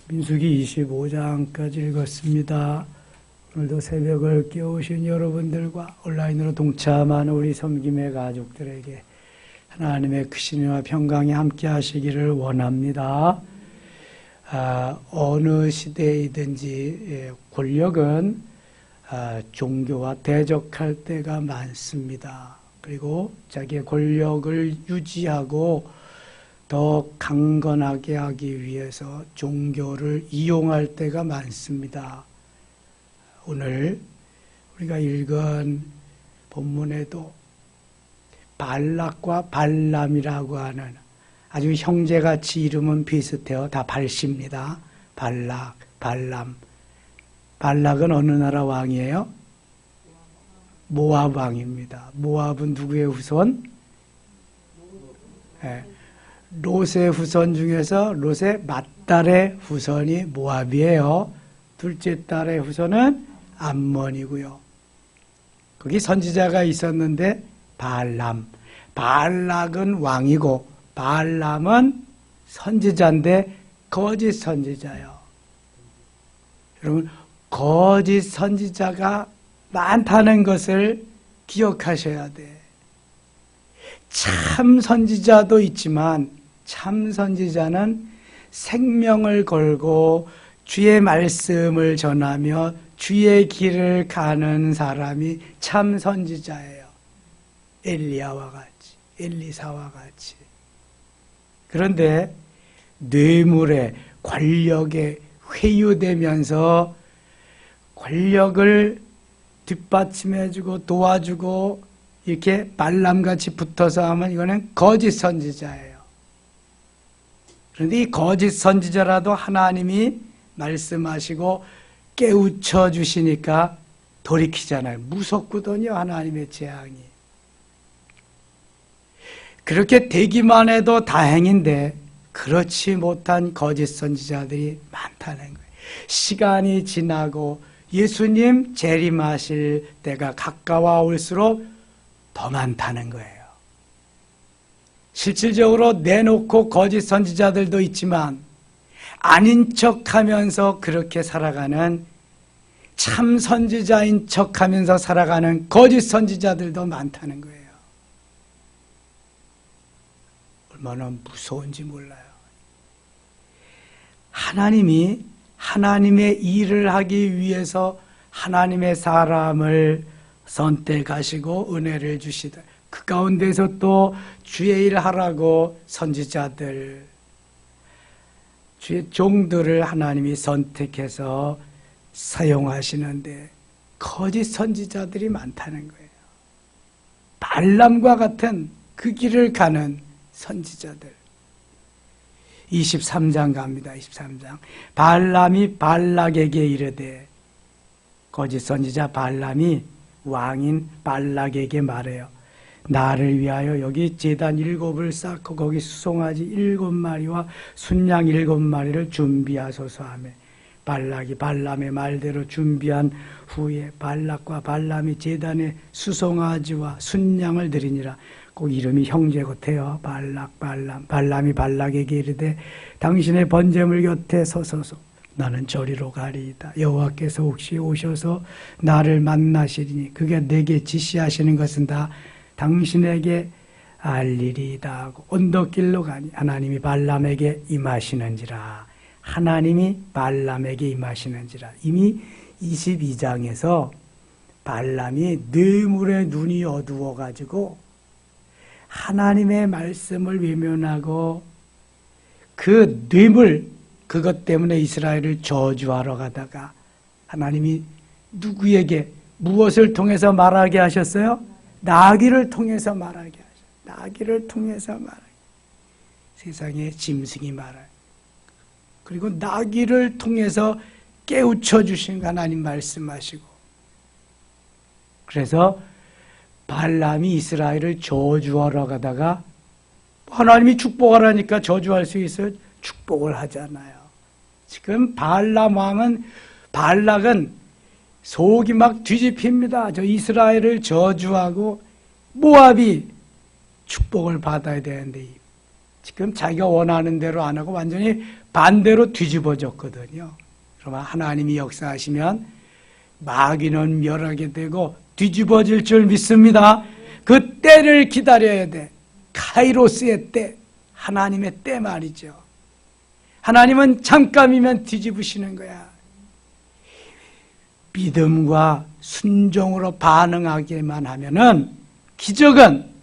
민수기 25장까지 읽었습니다. 오늘도 새벽을 깨우신 여러분들과 온라인으로 동참하는 우리 섬김의 가족들에게 하나님의 크신 은혜와 평강이 함께 하시기를 원합니다. 어느 시대이든지 권력은 종교와 대적할 때가 많습니다. 그리고 자기의 권력을 유지하고 더 강건하게 하기 위해서 종교를 이용할 때가 많습니다. 오늘 우리가 읽은 본문에도 발락과 발람이라고 하는 아주 형제같이 이름은 비슷해요. 다 발씨입니다. 발락, 발람. 발락은 어느 나라 왕이에요? 모압 왕입니다. 모압은 누구의 후손? 네. 롯의 후손 중에서 롯의 맏딸의 후손이 모압이에요. 둘째 딸의 후손은 암몬이고요. 거기 선지자가 있었는데 발람. 발락은 왕이고 발람은 선지자인데 거짓 선지자예요. 여러분, 거짓 선지자가 많다는 것을 기억하셔야 돼. 참 선지자도 있지만 참 선지자는 생명을 걸고 주의 말씀을 전하며 주의 길을 가는 사람이 참 선지자예요. 엘리야와 같이, 엘리사와 같이. 그런데 뇌물에 권력에 회유되면서 권력을 뒷받침해주고 도와주고 이렇게 발람같이 붙어서 하면 이거는 거짓 선지자예요. 그런데 이 거짓 선지자라도 하나님이 말씀하시고 깨우쳐 주시니까 돌이키잖아요. 무섭거든요, 하나님의 재앙이. 그렇게 되기만 해도 다행인데 그렇지 못한 거짓 선지자들이 많다는 거예요. 시간이 지나고 예수님 재림하실 때가 가까워 올수록 더 많다는 거예요. 실질적으로 내놓고 거짓 선지자들도 있지만 아닌 척하면서 그렇게 살아가는 참 선지자인 척하면서 살아가는 거짓 선지자들도 많다는 거예요. 얼마나 무서운지 몰라요. 하나님이 하나님의 일을 하기 위해서 하나님의 사람을 선택하시고 은혜를 주시다. 그 가운데서 또 주의 일을 하라고 선지자들, 주의 종들을 하나님이 선택해서 사용하시는데 거짓 선지자들이 많다는 거예요. 발람과 같은 그 길을 가는 선지자들. 23장 갑니다. 23장. 발람이 발락에게 이르되, 거짓 선지자 발람이 왕인 발락에게 말해요. 나를 위하여 여기 제단 7을 쌓고 거기 수송아지 7마리와 순양 7마리를 준비하소서 하며, 발락이 발람의 말대로 준비한 후에 발락과 발람이 제단에 수송아지와 순양을 드리니라. 꼭 이름이 형제 같아요. 발락, 발람. 발람이 발락에게 이르되, 당신의 번제물 곁에 서소서. 나는 저리로 가리이다. 여호와께서 혹시 오셔서 나를 만나시리니 그게 내게 지시하시는 것은 다 당신에게 알리리이다 하고 언덕길로 가니 하나님이 발람에게 임하시는지라. 하나님이 발람에게 임하시는지라. 이미 22장에서 발람이 뇌물의 눈이 어두워가지고 하나님의 말씀을 외면하고 그 뇌물, 그것 때문에 이스라엘을 저주하러 가다가 하나님이 누구에게 무엇을 통해서 말하게 하셨어요? 나귀를 통해서 말하게 하셨어요. 나귀를 통해서 말하게. 세상에 짐승이 말해요. 그리고 나귀를 통해서 깨우쳐 주신 하나님 말씀하시고, 그래서 발람이 이스라엘을 저주하러 가다가 하나님이 축복하라니까 저주할 수 있어요? 축복을 하잖아요. 지금 발락은 속이 막 뒤집힙니다. 저 이스라엘을 저주하고 모압이 축복을 받아야 되는데 지금 자기가 원하는 대로 안 하고 완전히 반대로 뒤집어졌거든요. 그러면 하나님이 역사하시면 마귀는 멸하게 되고 뒤집어질 줄 믿습니다. 그 때를 기다려야 돼. 카이로스의 때, 하나님의 때 말이죠. 하나님은 잠깐이면 뒤집으시는 거야. 믿음과 순종으로 반응하기만 하면은 기적은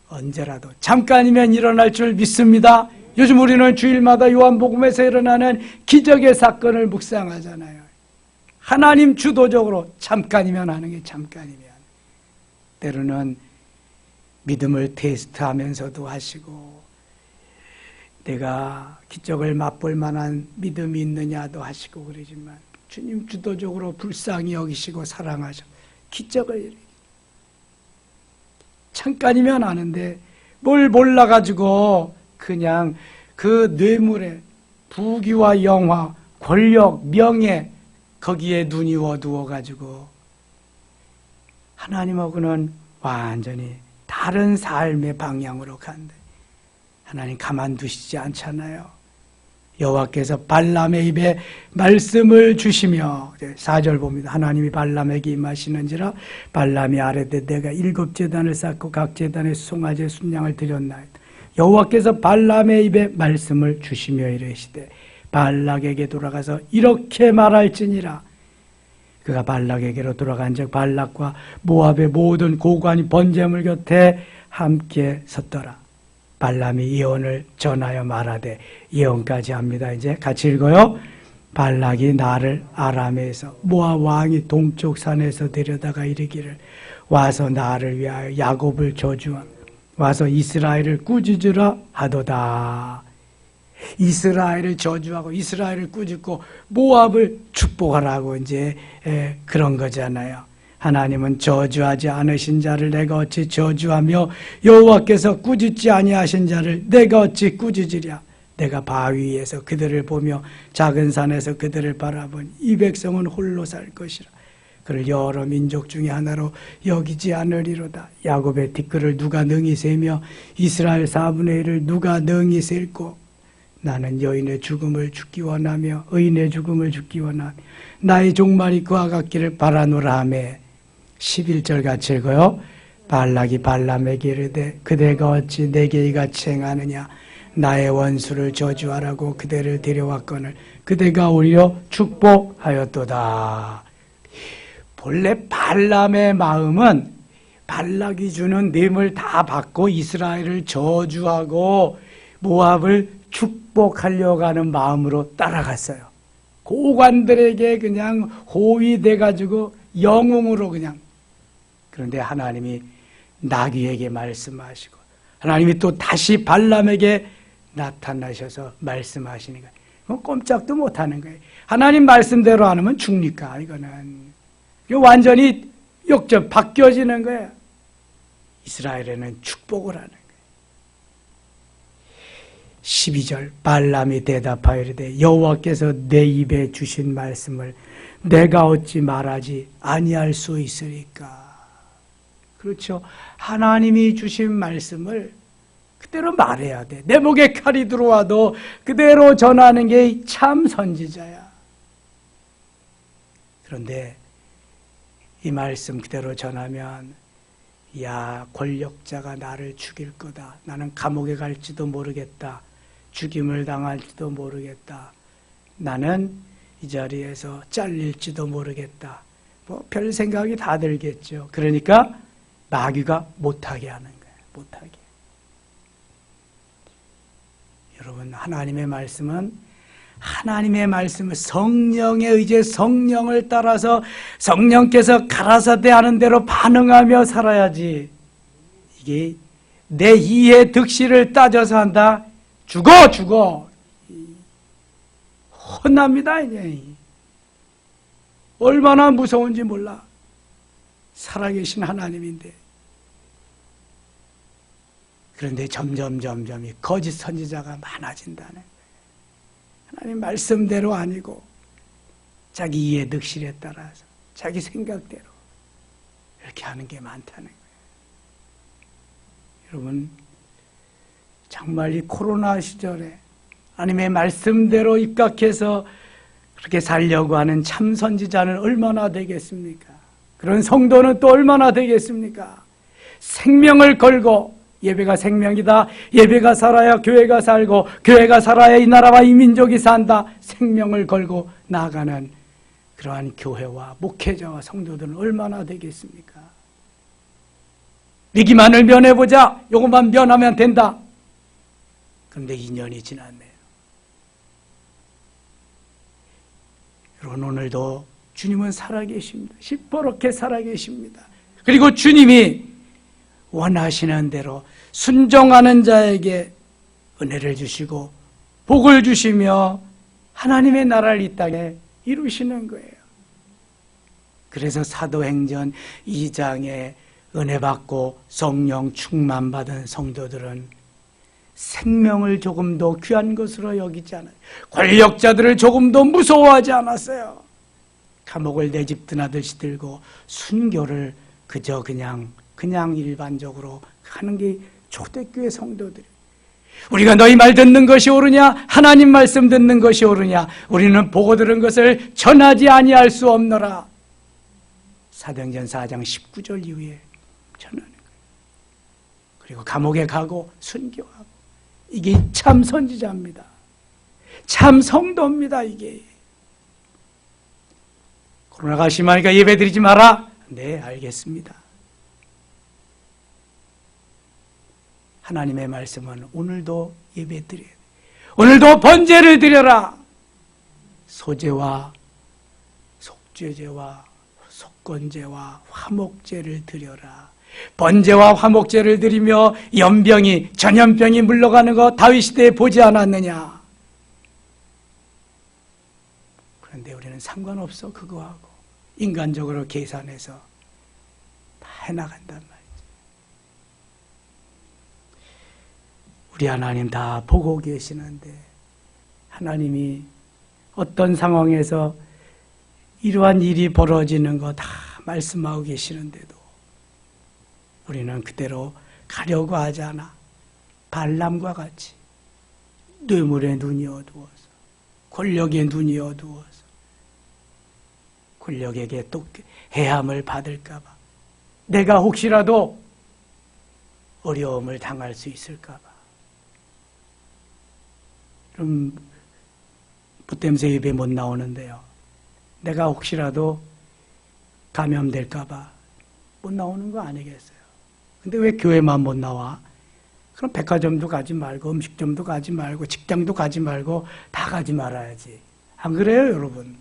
언제라도 잠깐이면 일어날 줄 믿습니다. 요즘 우리는 주일마다 요한복음에서 일어나는 기적의 사건을 묵상하잖아요. 하나님 주도적으로 잠깐이면 하는 게 잠깐이면. 때로는 믿음을 테스트하면서도 하시고 내가 기적을 맛볼 만한 믿음이 있느냐도 하시고 그러지만 주님 주도적으로 불쌍히 여기시고 사랑하셔 기적을 일으키고 잠깐이면 아는데 뭘 몰라가지고 그냥 그 뇌물에 부귀와 영화, 권력, 명예 거기에 눈이 어두워가지고 하나님하고는 완전히 다른 삶의 방향으로 간다. 하나님 가만두시지 않잖아요. 여호와께서 발람의 입에 말씀을 주시며 4절 봅니다. 하나님이 발람에게 임하시는지라 발람이 아뢰되 내가 7제단을 쌓고 각 제단에 송아지 순양을 드렸나이다. 여호와께서 발람의 입에 말씀을 주시며 이르시되 발락에게 돌아가서 이렇게 말할지니라. 그가 발락에게로 돌아간즉 발락과 모압의 모든 고관이 번제물 곁에 함께 섰더라. 발람이 예언을 전하여 말하되 예언까지 합니다. 이제 같이 읽어요. 발락이 나를 아람에서 모압 왕이 동쪽 산에서 데려다가 이르기를 와서 나를 위하여 야곱을 저주하며 와서 이스라엘을 꾸짖으라 하도다. 이스라엘을 저주하고 이스라엘을 꾸짖고 모압을 축복하라고 이제 그런 거잖아요. 하나님은 저주하지 않으신 자를 내가 어찌 저주하며 여호와께서 꾸짖지 아니하신 자를 내가 어찌 꾸짖으랴. 내가 바위 위에서 그들을 보며 작은 산에서 그들을 바라본 이 백성은 홀로 살 것이라. 그를 여러 민족 중에 하나로 여기지 않으리로다. 야곱의 티끌을 누가 능히 세며 이스라엘 4분의 1을 누가 능히 셀고 나는 여인의 죽음을 죽기 원하며 의인의 죽음을 죽기 원하며 나의 종말이 그와 같기를 바라노라 하매 11절 같이 읽어요. 발락이 발람에게 이르되 그대가 어찌 내게 이같이 행하느냐. 나의 원수를 저주하라고 그대를 데려왔거늘 그대가 오히려 축복하였도다. 본래 발람의 마음은 발락이 주는 뇌물 다 받고 이스라엘을 저주하고 모압을 축복하려고 하는 마음으로 따라갔어요. 고관들에게 그냥 호위돼가지고 영웅으로 그냥. 그런데 하나님이 나귀에게 말씀하시고 하나님이 또 다시 발람에게 나타나셔서 말씀하시니까 꼼짝도 못하는 거예요. 하나님 말씀대로 안 하면 죽니까 이거는. 완전히 역전 바뀌어지는 거예요. 이스라엘에는 축복을 하는 거예요. 12절 발람이 대답하여 이르되 여호와께서 내 입에 주신 말씀을 내가 어찌 말하지 아니할 수 있으리까. 그렇죠. 하나님이 주신 말씀을 그대로 말해야 돼. 내 목에 칼이 들어와도 그대로 전하는 게 참 선지자야. 그런데 이 말씀 그대로 전하면 야 권력자가 나를 죽일 거다. 나는 감옥에 갈지도 모르겠다. 죽임을 당할지도 모르겠다. 나는 이 자리에서 잘릴지도 모르겠다. 뭐 별 생각이 다 들겠죠. 그러니까 마귀가 못하게 하는 거예요. 못하게. 여러분 하나님의 말씀은 성령에 의지해 성령을 따라서 성령께서 가라사대 하는 대로 반응하며 살아야지. 이게 내 이해 득실을 따져서 한다. 죽어. 혼납니다. 이제. 얼마나 무서운지 몰라. 살아계신 하나님인데. 그런데 점점 이 거짓 선지자가 많아진다는 거예요. 하나님 말씀대로 아니고 자기 이해 득실에 따라서 자기 생각대로 이렇게 하는 게 많다는 거예요. 여러분 정말 이 코로나 시절에 하나님의 말씀대로 입각해서 그렇게 살려고 하는 참 선지자는 얼마나 되겠습니까? 그런 성도는 또 얼마나 되겠습니까? 생명을 걸고 예배가 생명이다. 예배가 살아야 교회가 살고 교회가 살아야 이 나라와 이 민족이 산다. 생명을 걸고 나아가는 그러한 교회와 목회자와 성도들은 얼마나 되겠습니까? 위기만을 면해보자. 요것만 면하면 된다. 그런데 2년이 지났네요. 여러분, 오늘도 주님은 살아계십니다. 시퍼렇게 살아계십니다. 그리고 주님이 원하시는 대로 순종하는 자에게 은혜를 주시고 복을 주시며 하나님의 나라를 이 땅에 이루시는 거예요. 그래서 사도행전 2장에 은혜 받고 성령 충만 받은 성도들은 생명을 조금 더 귀한 것으로 여기지 않아요. 권력자들을 조금 더 무서워하지 않았어요. 감옥을 내 집 드나듯이 들고 순교를 그저 그냥 일반적으로 하는 게 초대교회 성도들이에요. 우리가 너희 말 듣는 것이 옳으냐? 하나님 말씀 듣는 것이 옳으냐? 우리는 보고 들은 것을 전하지 아니할 수 없노라. 사도행전 4장 19절 이후에 전하는 거예요. 그리고 감옥에 가고 순교하고. 이게 참 선지자입니다. 참 성도입니다. 이게. 코로나가 심하니까 예배드리지 마라. 네, 알겠습니다. 하나님의 말씀은 오늘도 예배드려야 돼. 오늘도 번제를 드려라. 소제와 속죄제와 속건제와 화목제를 드려라. 번제와 화목제를 드리며 연병이 전염병이 물러가는 거 다윗 시대에 보지 않았느냐? 그런데 우리는 상관없어 그거하고 인간적으로 계산해서 다 해나간단 말이죠. 우리 하나님 다 보고 계시는데 하나님이 어떤 상황에서 이러한 일이 벌어지는 거 다 말씀하고 계시는데도 우리는 그대로 가려고 하지 않아. 발람과 같이 뇌물의 눈이 어두워서, 권력의 눈이 어두워서, 권력에게 또 해함을 받을까 봐, 내가 혹시라도 어려움을 당할 수 있을까 봐. 그럼 붓냄새 입에 못 나오는데요. 내가 혹시라도 감염될까 봐 못 나오는 거 아니겠어요? 근데 왜 교회만 못 나와? 그럼 백화점도 가지 말고 음식점도 가지 말고 직장도 가지 말고 다 가지 말아야지. 안 그래요, 여러분?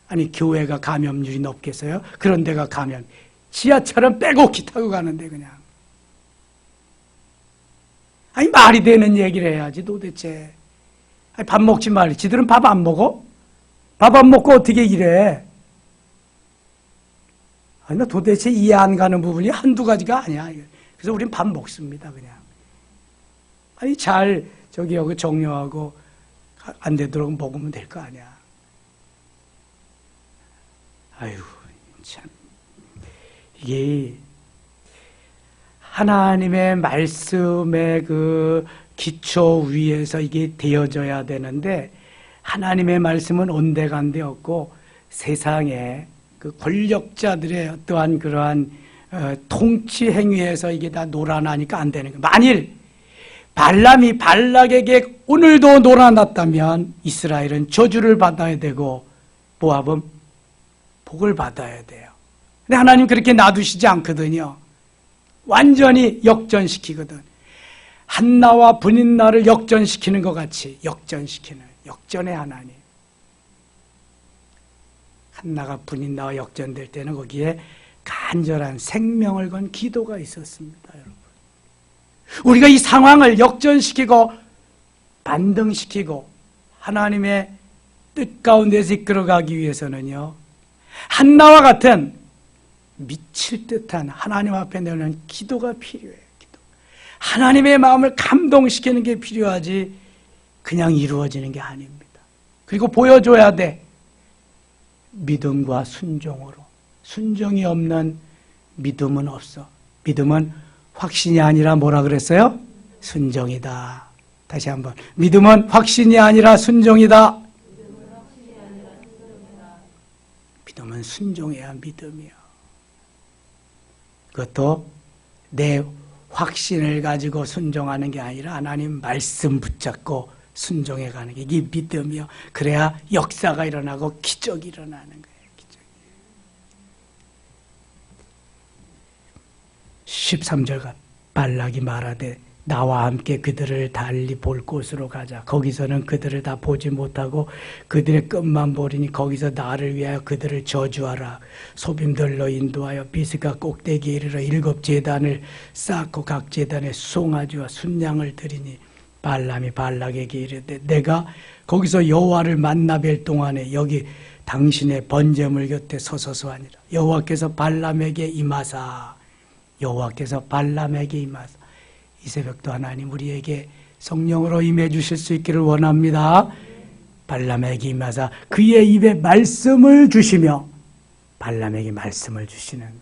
아니, 교회가 감염률이 높겠어요? 그런 데가 감염. 지하철은 빼곡히 타고 가는데 그냥. 아니, 말이 되는 얘기를 해야지 도대체. 아니, 밥 먹지 말래. 지들은 밥 안 먹어? 밥 안 먹고 어떻게 일해? 아니, 나 도대체 이해 안 가는 부분이 한두 가지가 아니야. 그래서 우린 밥 먹습니다, 그냥. 아니, 잘, 여기 정리하고 안 되도록 먹으면 될 거 아니야. 아유, 참. 이게, 하나님의 말씀의 그 기초 위에서 이게 되어져야 되는데, 하나님의 말씀은 온데간데 없고, 세상에 그 권력자들의 어떠한 그러한 통치 행위에서 이게 다 놀아나니까 안 되는 거예요. 만일 발람이 발락에게 오늘도 놀아났다면 이스라엘은 저주를 받아야 되고 모압은 복을 받아야 돼요. 근데 하나님 그렇게 놔두시지 않거든요. 완전히 역전시키거든. 한나와 분인나를 역전시키는 것 같이 역전의 하나님. 한나가 분인나와 역전될 때는 거기에 간절한 생명을 건 기도가 있었습니다, 여러분. 우리가 이 상황을 역전시키고 반등시키고 하나님의 뜻 가운데서 이끌어가기 위해서는요, 한나와 같은 미칠 듯한 하나님 앞에 내는 기도가 필요해요. 기도. 하나님의 마음을 감동시키는 게 필요하지 그냥 이루어지는 게 아닙니다. 그리고 보여줘야 돼. 믿음과 순종으로. 순종이 없는 믿음은 없어. 믿음은 확신이 아니라 뭐라 그랬어요? 순종이다. 다시 한번. 믿음은 확신이 아니라 순종이다. 믿음은 순종해야 믿음이요. 그것도 내 확신을 가지고 순종하는 게 아니라 하나님 말씀 붙잡고 순종해 가는 게 이게 믿음이요. 그래야 역사가 일어나고 기적이 일어나는 거예요. 기적이. 13절가 발락이 말하되 나와 함께 그들을 달리 볼 곳으로 가자. 거기서는 그들을 다 보지 못하고 그들의 끝만 보리니 거기서 나를 위하여 그들을 저주하라. 소빔들로 인도하여 비스가 꼭대기에 이르러 7 제단을 쌓고 각 제단에 송아지와 순양을 드리니 발람이 발락에게 이르되 내가 거기서 여호와를 만나 뵐 동안에 여기 당신의 번제물 곁에 서서서 하니라. 여호와께서 발람에게 임하사. 여호와께서 발람에게 임하사. 이 새벽도 하나님 우리에게 성령으로 임해 주실 수 있기를 원합니다. 발람에게 임하사 그의 입에 말씀을 주시며 발람에게 말씀을 주시는 거예요.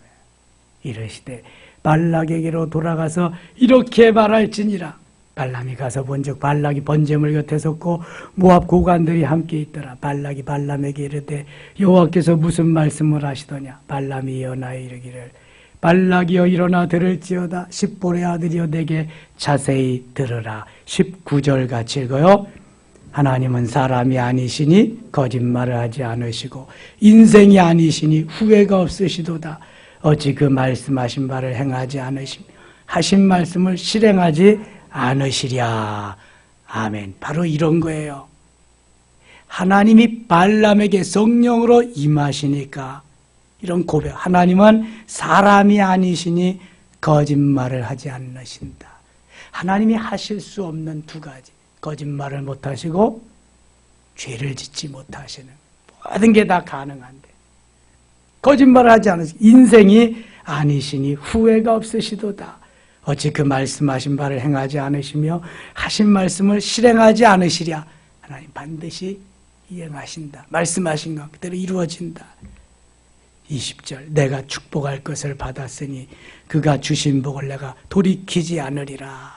이르시되 발락에게로 돌아가서 이렇게 말할지니라. 발람이 가서 본즉 발락이 번제물 곁에 섰고 모압 고관들이 함께 있더라. 발락이 발람에게 이르되 여호와께서 무슨 말씀을 하시더냐. 발람이 예언하여 이르기를 발락이여 일어나 들을지어다. 십볼의 아들이여 내게 자세히 들으라. 19절 같이 읽어요. 하나님은 사람이 아니시니 거짓말을 하지 않으시고 인생이 아니시니 후회가 없으시도다. 어찌 그 말씀하신 바를 행하지 않으시며 하신 말씀을 실행하지 않으시랴. 아멘. 바로 이런 거예요. 하나님이 발람에게 성령으로 임하시니까 이런 고백. 하나님은 사람이 아니시니 거짓말을 하지 않으신다. 하나님이 하실 수 없는 두 가지. 거짓말을 못하시고 죄를 짓지 못하시는 모든 게 다 가능한데 거짓말을 하지 않으시고 인생이 아니시니 후회가 없으시도다. 어찌 그 말씀하신 바를 행하지 않으시며 하신 말씀을 실행하지 않으시랴. 하나님 반드시 이행하신다. 말씀하신 것 그대로 이루어진다. 20절 내가 축복할 것을 받았으니 그가 주신 복을 내가 돌이키지 않으리라.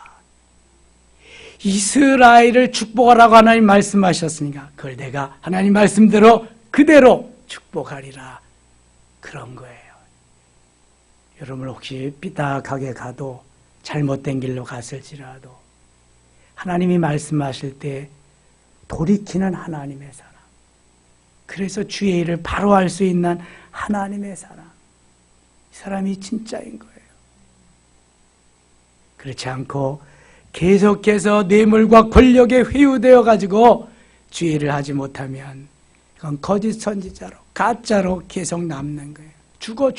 이스라엘을 축복하라고 하나님 말씀하셨으니까 그걸 내가 하나님 말씀대로 그대로 축복하리라. 그런 거예요. 여러분 혹시 삐딱하게 가도 잘못된 길로 갔을지라도 하나님이 말씀하실 때 돌이키는 하나님의 사랑. 그래서 주의 일을 바로 할 수 있는 하나님의 사랑. 이 사람이 진짜인 거예요. 그렇지 않고 계속해서 뇌물과 권력에 회유되어 가지고 주의 일을 하지 못하면 그건 거짓 선지자로 가짜로 계속 남는 거예요. 죽어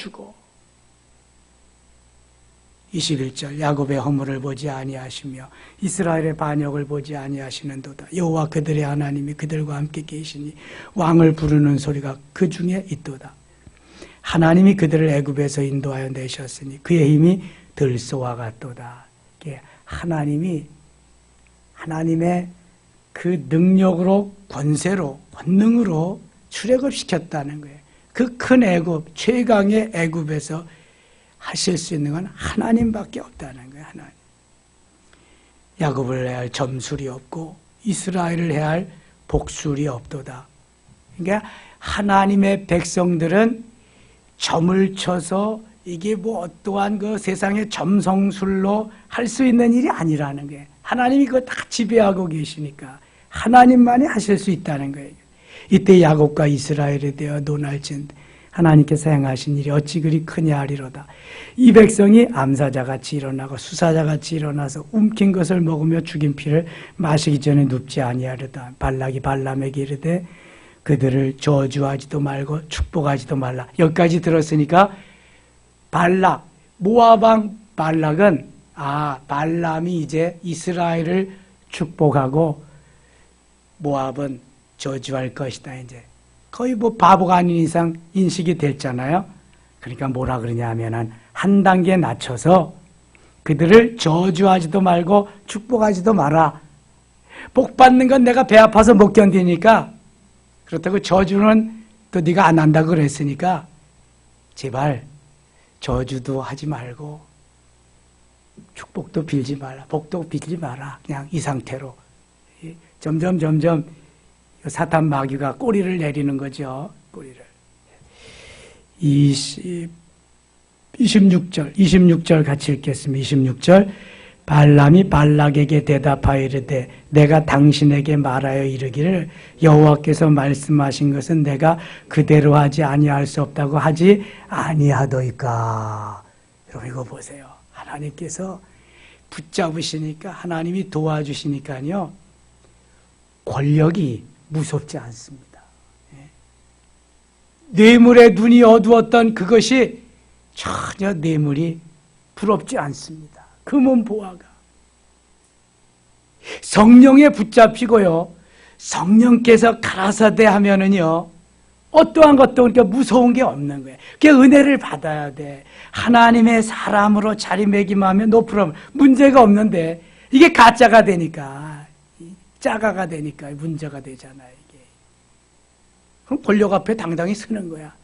21절 야곱의 허물을 보지 아니하시며 이스라엘의 반역을 보지 아니하시는도다. 여호와 그들의 하나님이 그들과 함께 계시니 왕을 부르는 소리가 그 중에 있도다. 하나님이 그들을 애굽에서 인도하여 내셨으니 그의 힘이 들소와 같도다. 하나님이 하나님의 그 능력으로 권세로 권능으로 출애굽 시켰다는 거예요. 그 큰 애굽 최강의 애굽에서 하실 수 있는 건 하나님밖에 없다는 거예요. 하나님. 야곱을 해야 할 점술이 없고 이스라엘을 해야 할 복술이 없도다. 그러니까 하나님의 백성들은 점을 쳐서 이게 뭐 어떠한 그 세상의 점성술로 할 수 있는 일이 아니라는 거예요. 하나님이 그거 다 지배하고 계시니까 하나님만이 하실 수 있다는 거예요. 이때 야곱과 이스라엘에 대하여 논할진대 하나님께서 행하신 일이 어찌 그리 크냐 하리로다. 이 백성이 암사자같이 일어나고 수사자같이 일어나서 움킨 것을 먹으며 죽인 피를 마시기 전에 눕지 아니하리로다. 발락이 발람에게 이르되 그들을 저주하지도 말고 축복하지도 말라. 여기까지 들었으니까 발락, 모압 왕 발락은 발람이 이제 이스라엘을 축복하고 모압은 저주할 것이다. 이제 거의 뭐 바보가 아닌 이상 인식이 됐잖아요. 그러니까 뭐라 그러냐 하면은 한 단계 낮춰서 그들을 저주하지도 말고 축복하지도 마라. 복 받는 건 내가 배 아파서 못 견디니까 그렇다고 저주는 또 네가 안 한다고 그랬으니까 제발 저주도 하지 말고 축복도 빌지 말라. 복도 빌지 마라. 그냥 이 상태로. 점점 사탄 마귀가 꼬리를 내리는 거죠. 꼬리를. 26절 같이 읽겠습니다. 26절. 발람이 발락에게 대답하여 이르되 내가 당신에게 말하여 이르기를 여호와께서 말씀하신 것은 내가 그대로 하지 아니할 수 없다고 하지 아니하도이까. 여러분 이거 보세요. 하나님께서 붙잡으시니까, 하나님이 도와주시니까요, 권력이 무섭지 않습니다. 뇌물에 눈이 어두웠던 그것이 전혀 뇌물이 부럽지 않습니다. 금은 보화가. 성령에 붙잡히고요, 성령께서 가라사대 하면은요, 어떠한 것도 그러니까 무서운 게 없는 거예요. 그게 은혜를 받아야 돼. 하나님의 사람으로 자리매김하면 높으면 문제가 없는데, 이게 가짜가 되니까, 짜가가 되니까 문제가 되잖아요, 이게. 그럼 권력 앞에 당당히 서는 거야.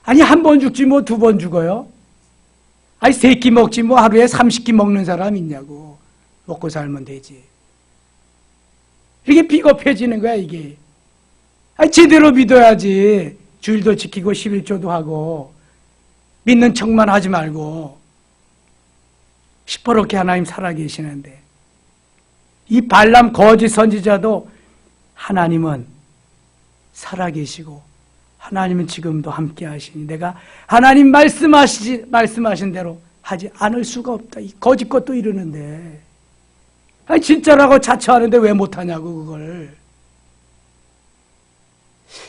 아니, 한 번 죽지 뭐 두 번 죽어요? 아니, 3끼 먹지 뭐 하루에 30끼 먹는 사람 있냐고. 먹고 살면 되지. 이게 비겁해지는 거야, 이게. 아니, 제대로 믿어야지. 주일도 지키고 11조도 하고 믿는 척만 하지 말고. 시퍼렇게 하나님 살아계시는데, 이 발람 거짓 선지자도 하나님은 살아계시고 하나님은 지금도 함께 하시니 내가 하나님 말씀하신 대로 하지 않을 수가 없다. 이 거짓 것도 이러는데, 아니 진짜라고 자처하는데 왜 못하냐고 그걸.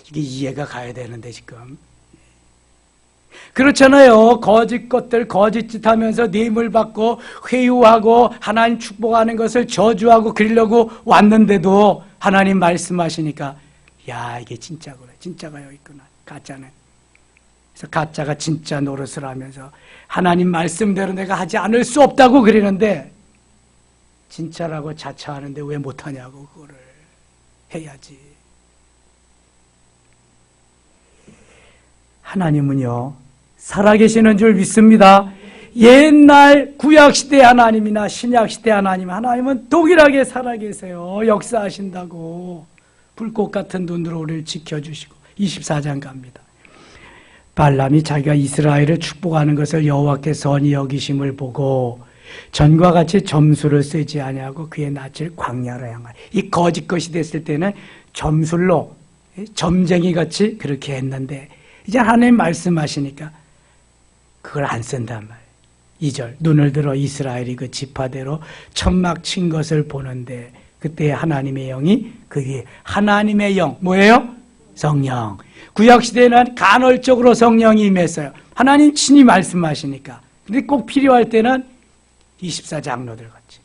이게 이해가 가야 되는데 지금. 그렇잖아요. 거짓 것들 거짓 짓 하면서 뇌물 받고 회유하고 하나님 축복하는 것을 저주하고 그러려고 왔는데도 하나님 말씀하시니까, 야, 이게 진짜구나. 진짜가 여기 있구나. 가짜는. 그래서 가짜가 진짜 노릇을 하면서 하나님 말씀대로 내가 하지 않을 수 없다고 그러는데, 진짜라고 자처하는데 왜 못하냐고. 그거를 해야지. 하나님은요, 살아계시는 줄 믿습니다. 옛날 구약시대 하나님이나 신약시대 하나님은 동일하게 살아계세요. 역사하신다고. 불꽃 같은 눈으로 우리를 지켜주시고. 24장 갑니다. 발람이 자기가 이스라엘을 축복하는 것을 여호와께서 선히 여기심을 보고 전과 같이 점수를 쓰지 아니하고 그의 낯을 광야로 향하여. 이 거짓 것이 됐을 때는 점술로 점쟁이같이 그렇게 했는데, 이제 하나님 말씀하시니까 그걸 안 쓴단 말이에요. 2절. 눈을 들어 이스라엘이 그 지파대로 천막 친 것을 보는데 그때 하나님의 영이 그 위에. 하나님의 영 뭐예요? 성령. 구약시대에는 간헐적으로 성령이 임했어요. 하나님 친히 말씀하시니까. 근데 꼭 필요할 때는 24장로들 같이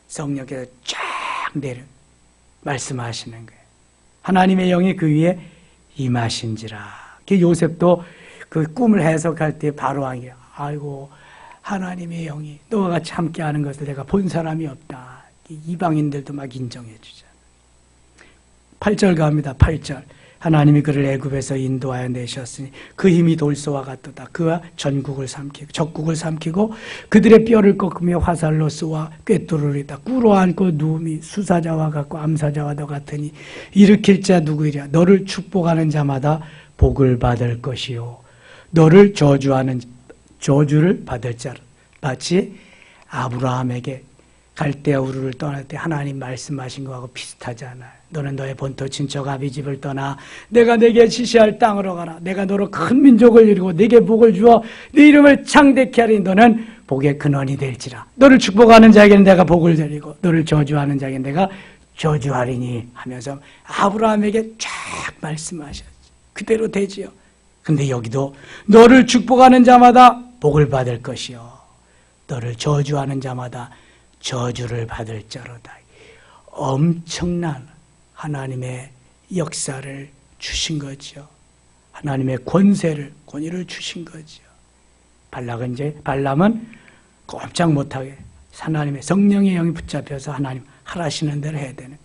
성령께서 쫙 내려 말씀하시는 거예요. 하나님의 영이 그 위에 임하신지라. 요셉도 그 꿈을 해석할 때 바로 한 게, 아이고 하나님의 영이 너와 같이 함께하는 것을 내가 본 사람이 없다. 이방인들도 막 인정해 주잖아. 8절 갑니다. 8절. 하나님이 그를 애굽에서 인도하여 내셨으니 그 힘이 돌소와 같도다. 그와 전국을 삼키고 적국을 삼키고 그들의 뼈를 꺾으며 화살로 쏘아 꿰뚫으리다. 꿇어 앉고 누움이 수사자와 같고 암사자와도 같으니 일으킬 자 누구이랴. 너를 축복하는 자마다 복을 받을 것이요 너를 저주하는 저주를 받을 자를. 마치 아브라함에게 갈대아 우르를 떠날 때 하나님 말씀하신 거하고 비슷하지 않아요. 너는 너의 본토 친척 아비 집을 떠나 내가 내게 지시할 땅으로 가라. 내가 너로 큰 민족을 이루고 내게 복을 주어 네 이름을 창대케 하리니 너는 복의 근원이 될지라. 너를 축복하는 자에게는 내가 복을 드리고 너를 저주하는 자에게는 내가 저주하리니 하면서 아브라함에게 쫙 말씀하셨죠. 그대로 되지요. 근데 여기도 너를 축복하는 자마다 복을 받을 것이요 너를 저주하는 자마다 저주를 받을 자로다. 엄청난 하나님의 역사를 주신 거죠. 하나님의 권위를 주신 거죠. 발람은 꼼짝 못하게 하나님의 성령의 영이 붙잡혀서 하나님 하라시는 대로 해야 되는.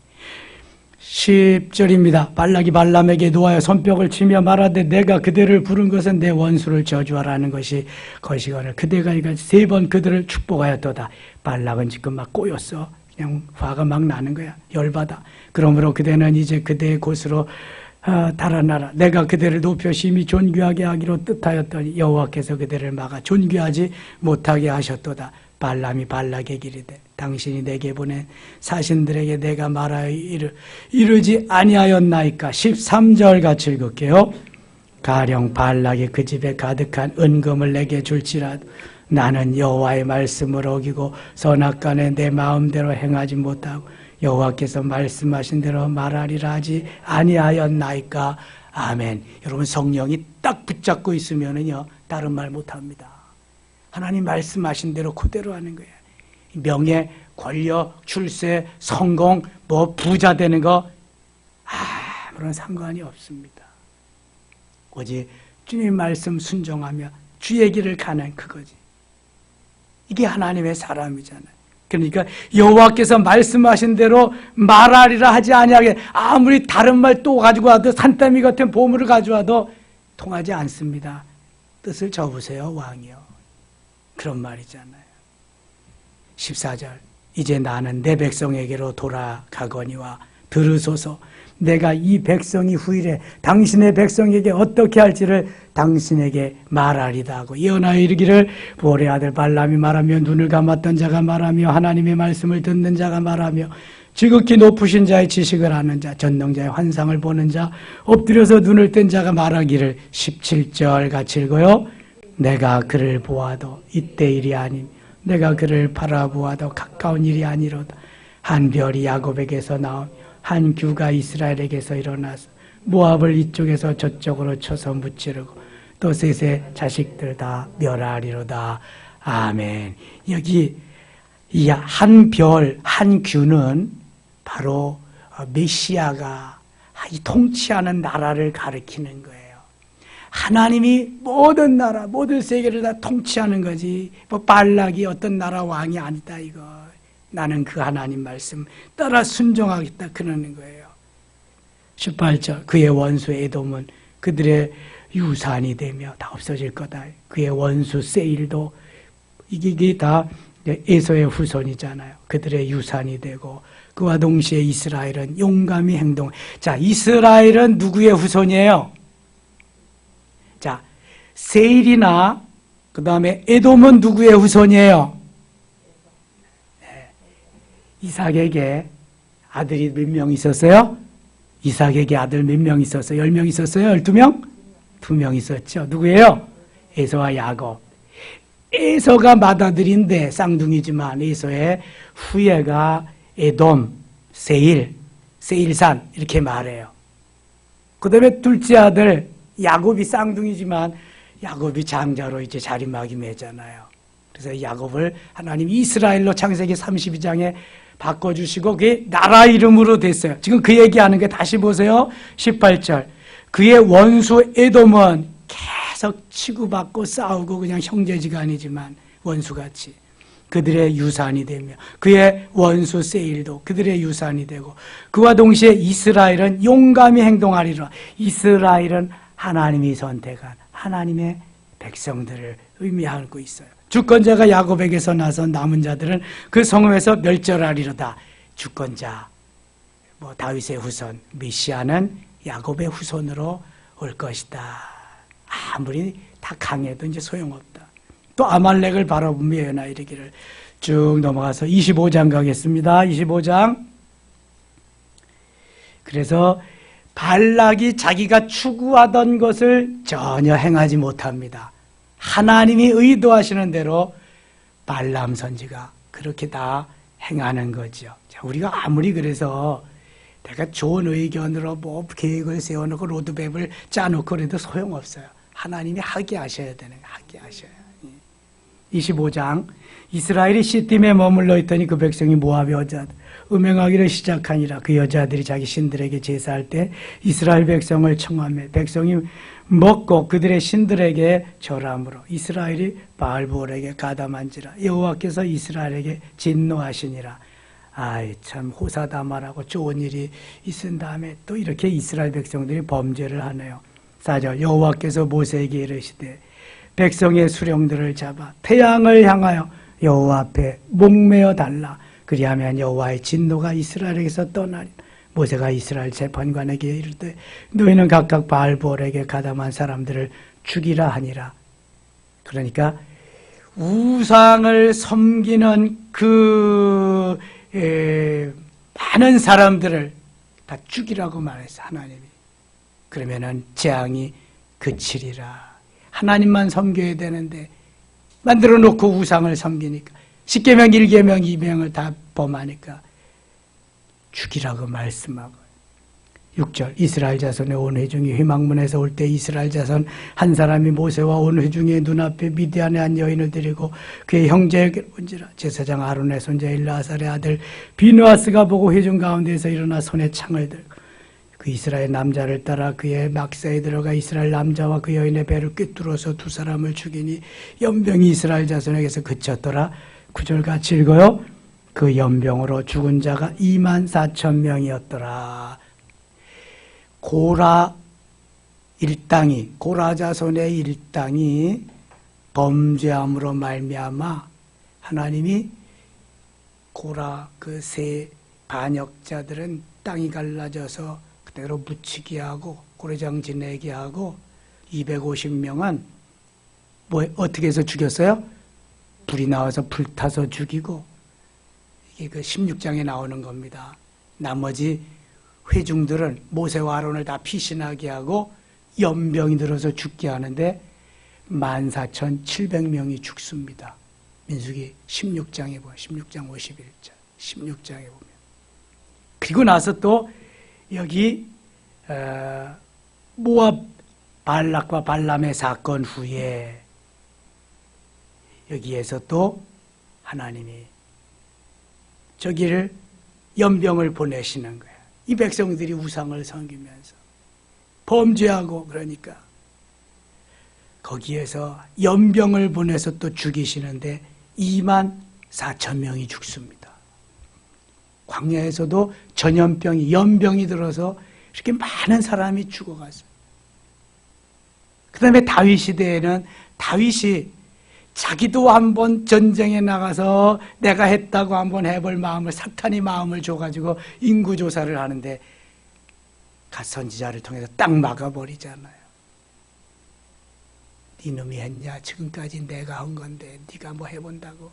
10절입니다. 발락이 발람에게 놓아여 손뼉을 치며 말하되 내가 그대를 부른 것은 내 원수를 저주하라는 것이 것이거늘 그대가 이같이 3번 그들을 축복하였도다. 발락은 지금 막 꼬였어. 그냥 화가 막 나는 거야. 열받아. 그러므로 그대는 이제 그대의 곳으로 달아나라. 내가 그대를 높여 심히 존귀하게 하기로 뜻하였더니 여호와께서 그대를 막아 존귀하지 못하게 하셨도다. 발람이 발락에게 이르되 당신이 내게 보낸 사신들에게 내가 말하여 이르지 아니하였나이까. 13절 같이 읽을게요. 가령 발락이 그 집에 가득한 은금을 내게 줄지라도 나는 여호와의 말씀을 어기고 선악간에 내 마음대로 행하지 못하고 여호와께서 말씀하신 대로 말하리라 하지 아니하였나이까. 아멘. 여러분, 성령이 딱 붙잡고 있으면은요 다른 말 못합니다. 하나님 말씀하신 대로 그대로 하는 거예요. 명예, 권력, 출세, 성공, 부자 되는 거 아무런 상관이 없습니다. 오직 주님 말씀 순종하며 주의 길을 가는 그거지. 이게 하나님의 사람이잖아요. 그러니까 여호와께서 말씀하신 대로 말하리라 하지 아니하게, 아무리 다른 말 또 가지고 와도 산더미 같은 보물을 가져와도 통하지 않습니다. 뜻을 접으세요, 왕이요. 그런 말이잖아요. 14절. 이제 나는 내 백성에게로 돌아가거니와 들으소서. 내가 이 백성이 후일에 당신의 백성에게 어떻게 할지를 당신에게 말하리다 하고 예언하여 이르기를 보레 아들 발람이 말하며 눈을 감았던 자가 말하며 하나님의 말씀을 듣는 자가 말하며 지극히 높으신 자의 지식을 아는 자 전능자의 환상을 보는 자 엎드려서 눈을 뜬 자가 말하기를. 17절 같이 읽어요. 내가 그를 보아도 이때 일이 아님 내가 그를 바라보아도 가까운 일이 아니로다. 한 별이 야곱에게서 나오며 한 규가 이스라엘에게서 일어나서 모압을 이쪽에서 저쪽으로 쳐서 무찌르고 또 셋의 자식들 다 멸하리로다. 아멘. 여기 이 한 별, 한 규는 바로 메시아가 이 통치하는 나라를 가리키는 거예요. 하나님이 모든 나라, 모든 세계를 다 통치하는 거지. 발락이 어떤 나라 왕이 아니다 이거. 나는 그 하나님 말씀 따라 순종하겠다 그러는 거예요. 18절. 그의 원수 에돔은 그들의 유산이 되며 다 없어질 거다. 그의 원수 세일도 이게 다 에서의 후손이잖아요. 그들의 유산이 되고 그와 동시에 이스라엘은 용감히 행동. 자, 이스라엘은 누구의 후손이에요? 자, 세일이나 그 다음에 에돔은 누구의 후손이에요? 이삭에게 아들이 몇 명 있었어요? 이삭에게 아들 몇 명 있었어요? 10명 있었어요? 12명? 2명 있었죠. 누구예요? 에서와 야곱. 에서가 맏아들인데 쌍둥이지만 에서의 후예가 에돔, 세일, 세일산 이렇게 말해요. 그 다음에 둘째 아들 야곱이 쌍둥이지만 야곱이 장자로 이제 자리매김했잖아요. 그래서 야곱을 하나님이 이스라엘로 창세기 32장에 바꿔주시고 그게 나라 이름으로 됐어요. 지금 그 얘기하는 게 다시 보세요. 18절. 그의 원수 에돔은 계속 치고받고 싸우고 그냥 형제지간이지만 원수같이 그들의 유산이 되며 그의 원수 세일도 그들의 유산이 되고 그와 동시에 이스라엘은 용감히 행동하리라. 이스라엘은 하나님이 선택한 하나님의 백성들을 의미하고 있어요. 주권자가 야곱에게서 나선 남은 자들은 그 성읍에서 멸절하리로다. 주권자, 다윗의 후손, 메시아는 야곱의 후손으로 올 것이다. 아무리 다 강해도 이제 소용없다. 또 아말렉을 바라보며 예언하 이르기를. 쭉 넘어가서 25장 가겠습니다. 25장. 그래서 발락이 자기가 추구하던 것을 전혀 행하지 못합니다. 하나님이 의도하시는 대로 발람 선지가 그렇게 다 행하는 거죠. 자, 우리가 아무리 그래서 내가 좋은 의견으로 계획을 세워놓고 로드맵을 짜놓고 그래도 소용없어요. 하나님이 하게 하셔야 되는 거예요. 하게 하셔야. 25장. 이스라엘이 시팀에 머물러 있더니 그 백성이 모압의 여자들 음행하기를 시작하니라. 그 여자들이 자기 신들에게 제사할 때 이스라엘 백성을 청하며 백성이 먹고 그들의 신들에게 절함으로 이스라엘이 바알보올에게 가담한지라. 여호와께서 이스라엘에게 진노하시니라. 아이 참 호사다마라고 좋은 일이 있은 다음에 또 이렇게 이스라엘 백성들이 범죄를 하네요. 4절 여호와께서 모세에게 이르시되 백성의 수령들을 잡아 태양을 향하여 여호와 앞에 목매어 달라. 그리하면 여호와의 진노가 이스라엘에게서 떠나리. 모세가 이스라엘 재판관에게 이르되 너희는 각각 바알볼에게 가담한 사람들을 죽이라 하니라. 그러니까 우상을 섬기는 그 많은 사람들을 다 죽이라고 말했어 하나님이. 그러면은 재앙이 그치리라. 하나님만 섬겨야 되는데 만들어 놓고 우상을 섬기니까 10계명 1계명 2계명을 다 범하니까 죽이라고 말씀하고. 6절 이스라엘 자손의 온 회중이 회막문에서 올 때 이스라엘 자손 한 사람이 모세와 온 회중의 눈앞에 미디안의 한 여인을 데리고 그의 형제에게 온지라. 제사장 아론의 손자 엘르아살의 아들 비느하스가 보고 회중 가운데에서 일어나 손에 창을 들고 그 이스라엘 남자를 따라 그의 막사에 들어가 이스라엘 남자와 그 여인의 배를 꿰뚫어서 두 사람을 죽이니 연병이 이스라엘 자손에게서 그쳤더라. 9절 같이 읽어요. 그 연병으로 죽은 자가 24,000명이었더라. 고라 일당이, 고라 자손의 일당이 범죄함으로 말미암아 하나님이 고라 그 세 반역자들은 땅이 갈라져서 그대로 묻히게 하고 고래장 지내게 하고 250명은 뭐 어떻게 해서 죽였어요? 불이 나와서 불타서 죽이고, 이게 그 16장에 나오는 겁니다. 나머지 회중들은 모세와 아론을 다 피신하게 하고 연병이 들어서 죽게 하는데 14,700명이 죽습니다. 민수기 16장에 보면 16장 51절 16장에 보면. 그리고 나서 또 여기 모압 발락과 발람의 사건 후에 여기에서 또 하나님이 저기를 연병을 보내시는 거예요. 이 백성들이 우상을 섬기면서 범죄하고 그러니까 거기에서 연병을 보내서 또 죽이시는데 24,000명이 죽습니다. 광야에서도 전염병이 연병이 들어서 이렇게 많은 사람이 죽어갔어요. 그 다음에 다윗 시대에는 다윗이 자기도 한번 전쟁에 나가서 내가 했다고 한번 해볼 마음을, 사탄이 마음을 줘가지고 인구조사를 하는데 갓 선지자를 통해서 딱 막아버리잖아요. 네 놈이 했냐? 지금까지 내가 한 건데 네가 뭐 해본다고.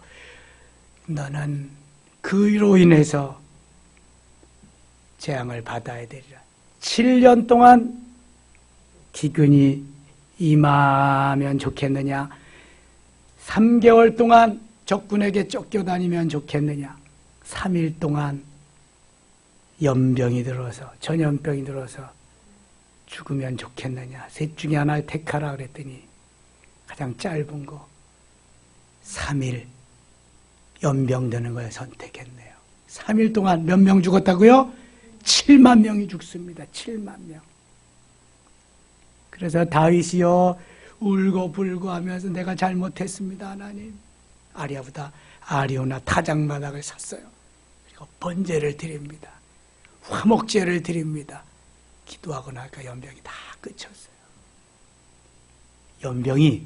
너는 그로 인해서 재앙을 받아야 되리라. 7년 동안 기근이 임하면 좋겠느냐? 3개월 동안 적군에게 쫓겨다니면 좋겠느냐? 3일 동안 연병이 들어서, 전염병이 들어서 죽으면 좋겠느냐? 셋 중에 하나 택하라 그랬더니 가장 짧은 거 3일 연병 드는 걸 선택했네요. 3일 동안 몇 명 죽었다고요? 7만 명이 죽습니다. 7만 명. 그래서 다윗이요 울고 불고 하면서 내가 잘못했습니다 하나님. 아리아보다 아리오나 타작마당을 샀어요. 그리고 번제를 드립니다. 화목제를 드립니다. 기도하고 나니까 연병이 다 끝쳤어요. 연병이,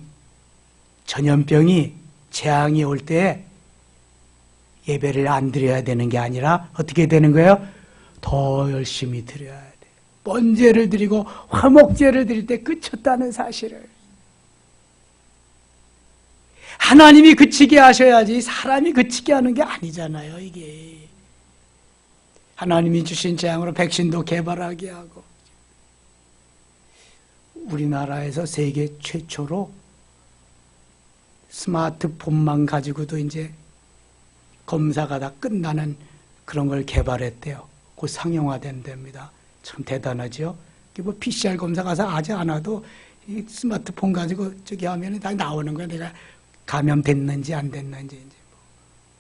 전염병이, 재앙이 올 때 예배를 안 드려야 되는 게 아니라 어떻게 되는 거예요? 더 열심히 드려야 돼. 번제를 드리고 화목제를 드릴 때 그쳤다는 사실을. 하나님이 그치게 하셔야지 사람이 그치게 하는 게 아니잖아요, 이게. 하나님이 주신 재앙으로 백신도 개발하게 하고. 우리나라에서 세계 최초로 스마트폰만 가지고도 이제 검사가 다 끝나는 그런 걸 개발했대요. 곧 상용화된답니다. 참 대단하죠? 뭐 PCR 검사 가서 아직 안 와도 이 스마트폰 가지고 저기 하면 다 나오는 거야. 내가 감염됐는지 안 됐는지. 이제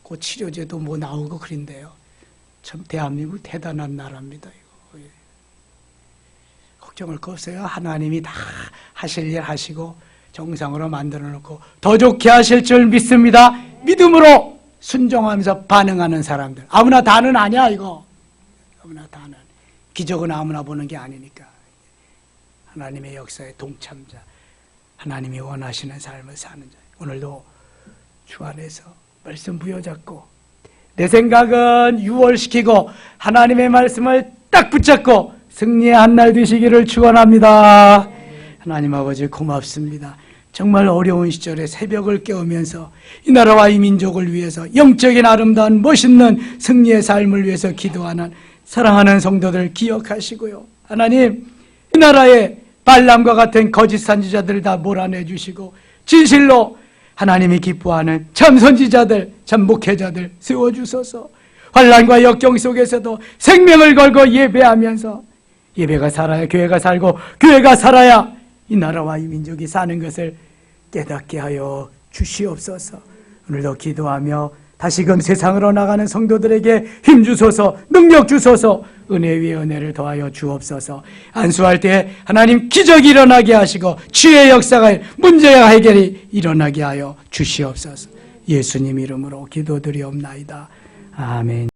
그 치료제도 뭐 나오고 그런데요. 참 대한민국 대단한 나라입니다. 이거. 걱정을 거세요. 하나님이 다 하실 일 하시고 정상으로 만들어 놓고 더 좋게 하실 줄 믿습니다. 믿음으로 순종하면서 반응하는 사람들. 아무나 다는 아니야, 이거. 아무나 다는. 기적은 아무나 보는 게 아니니까. 하나님의 역사의 동참자. 하나님이 원하시는 삶을 사는 자. 오늘도 주 안에서 말씀 부여잡고 내 생각은 유월시키고 하나님의 말씀을 딱 붙잡고 승리의 한날 되시기를 축원합니다. 하나님 아버지 고맙습니다. 정말 어려운 시절에 새벽을 깨우면서 이 나라와 이 민족을 위해서 영적인 아름다운 멋있는 승리의 삶을 위해서 기도하는 사랑하는 성도들 기억하시고요. 하나님, 이 나라에 발람과 같은 거짓 선지자들을 다 몰아내 주시고 진실로 하나님이 기뻐하는 참 선지자들, 참 목회자들 세워주소서. 환난과 역경 속에서도 생명을 걸고 예배하면서 예배가 살아야 교회가 살고 교회가 살아야 이 나라와 이 민족이 사는 것을 깨닫게 하여 주시옵소서. 오늘도 기도하며 다시금 세상으로 나가는 성도들에게 힘 주소서, 능력 주소서, 은혜 위에 은혜를 더하여 주옵소서. 안수할 때 하나님 기적이 일어나게 하시고 치유의 역사가, 문제의 해결이 일어나게 하여 주시옵소서. 예수님 이름으로 기도드리옵나이다. 아멘.